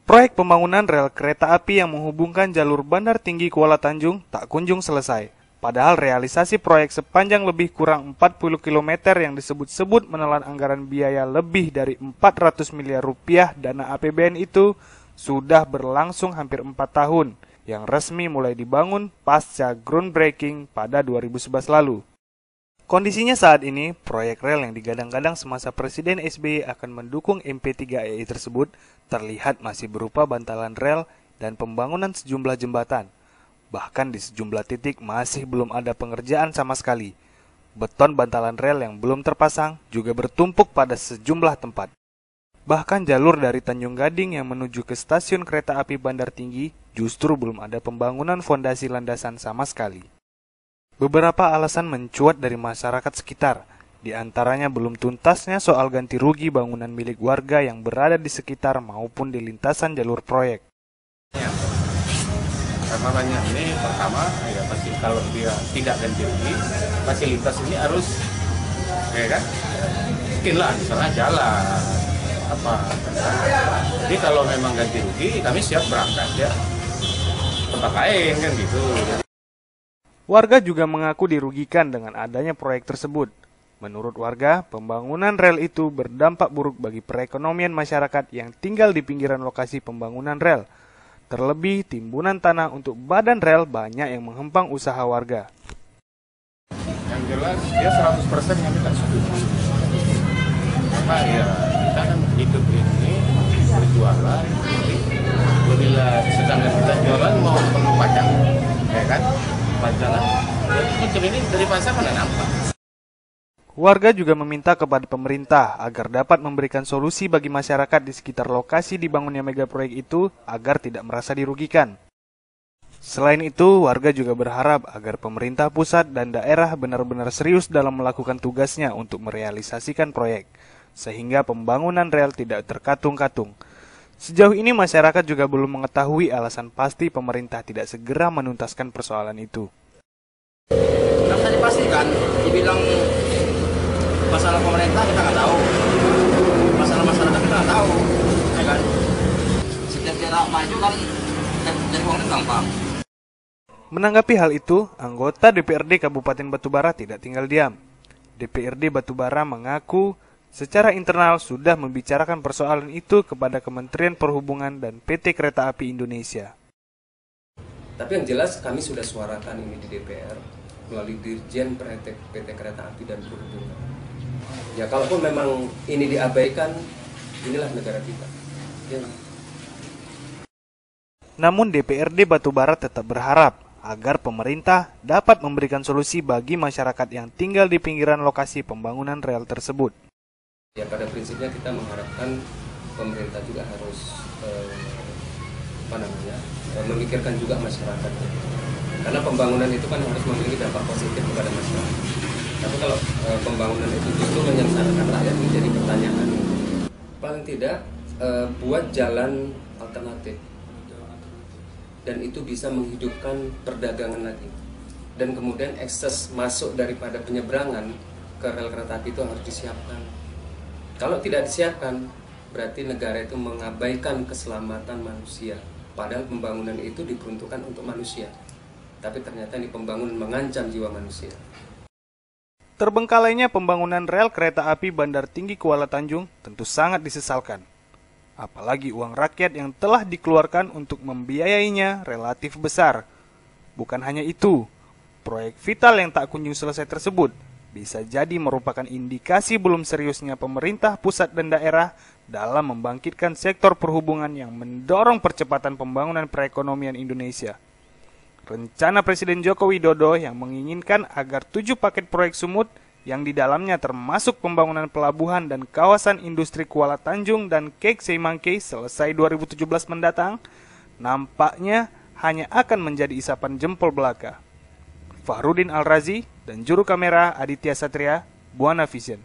Proyek pembangunan rel kereta api yang menghubungkan jalur Bandar Tinggi Kuala Tanjung tak kunjung selesai. Padahal realisasi proyek sepanjang lebih kurang 40 km yang disebut-sebut menelan anggaran biaya lebih dari 400 miliar rupiah dana APBN itu sudah berlangsung hampir 4 tahun, yang resmi mulai dibangun pasca groundbreaking pada 2011 lalu. Kondisinya saat ini, proyek rel yang digadang-gadang semasa Presiden SBY akan mendukung MP3EI tersebut terlihat masih berupa bantalan rel dan pembangunan sejumlah jembatan. Bahkan di sejumlah titik masih belum ada pengerjaan sama sekali. Beton bantalan rel yang belum terpasang juga bertumpuk pada sejumlah tempat. Bahkan jalur dari Tanjung Gading yang menuju ke stasiun kereta api Bandar Tinggi justru belum ada pembangunan fondasi landasan sama sekali. Beberapa alasan mencuat dari masyarakat sekitar, di antaranya belum tuntasnya soal ganti rugi bangunan milik warga yang berada di sekitar maupun di lintasan jalur proyek. Karena banyak ini pertama, ya pasti kalau dia tidak ganti rugi, fasilitas ini harus, ya kan, mungkinlah misalnya jalan, apa. Jadi kalau memang ganti rugi, kami siap berangkat ya, tempat lain kan gitu. Warga juga mengaku dirugikan dengan adanya proyek tersebut. Menurut warga, pembangunan rel itu berdampak buruk bagi perekonomian masyarakat yang tinggal di pinggiran lokasi pembangunan rel. Terlebih, timbunan tanah untuk badan rel banyak yang menghempang usaha warga. Yang jelas, dia 100% kami tak setuju. Karena ya, kita kan hidup ini berjualan, bila sedangkan kita jualan mau perlu pajak, ya kan? Pajangan, jadi ini dari pasar mana nampak. Warga juga meminta kepada pemerintah agar dapat memberikan solusi bagi masyarakat di sekitar lokasi dibangunnya megaproyek itu agar tidak merasa dirugikan. Selain itu, warga juga berharap agar pemerintah pusat dan daerah benar-benar serius dalam melakukan tugasnya untuk merealisasikan proyek, sehingga pembangunan rel tidak terkatung-katung. Sejauh ini masyarakat juga belum mengetahui alasan pasti pemerintah tidak segera menuntaskan persoalan itu. Tidak bisa dipastikan, dibilang masalah pemerintah kita nggak tahu, masalah masyarakat kita nggak tahu, ya kan? Setiap kita maju kan dari uangnya gampang. Menanggapi hal itu, anggota DPRD Kabupaten Batubara tidak tinggal diam. DPRD Batubara mengaku secara internal sudah membicarakan persoalan itu kepada Kementerian Perhubungan dan PT Kereta Api Indonesia. Tapi yang jelas kami sudah suarakan ini di DPR melalui Dirjen PT Kereta Api dan Perhubungan. Ya kalaupun memang ini diabaikan, inilah negara kita. Ya. Namun DPRD Batubara tetap berharap agar pemerintah dapat memberikan solusi bagi masyarakat yang tinggal di pinggiran lokasi pembangunan rel tersebut. Ya pada prinsipnya kita mengharapkan pemerintah juga harus memikirkan juga masyarakat. Karena pembangunan itu kan harus memiliki dampak positif kepada masyarakat. Tapi kalau pembangunan itu justru menyengsarakan rakyat menjadi pertanyaan. Paling tidak buat jalan alternatif. Dan itu bisa menghidupkan perdagangan lagi. Dan kemudian akses masuk daripada penyeberangan ke rel kereta api itu harus disiapkan. Kalau tidak disiapkan, berarti negara itu mengabaikan keselamatan manusia. Padahal pembangunan itu diperuntukkan untuk manusia. Tapi ternyata ini pembangunan mengancam jiwa manusia. Terbengkalainya pembangunan rel kereta api Bandar Tinggi Kuala Tanjung tentu sangat disesalkan. Apalagi uang rakyat yang telah dikeluarkan untuk membiayainya relatif besar. Bukan hanya itu, proyek vital yang tak kunjung selesai tersebut bisa jadi merupakan indikasi belum seriusnya pemerintah pusat dan daerah dalam membangkitkan sektor perhubungan yang mendorong percepatan pembangunan perekonomian Indonesia. Rencana Presiden Joko Widodo yang menginginkan agar 7 paket proyek sumut yang di dalamnya termasuk pembangunan pelabuhan dan kawasan industri Kuala Tanjung dan Kek Seimangkei selesai 2017 mendatang, nampaknya hanya akan menjadi isapan jempol belaka. Fahrudin Al-Razi dan juru kamera Aditya Satria, Buana Vision.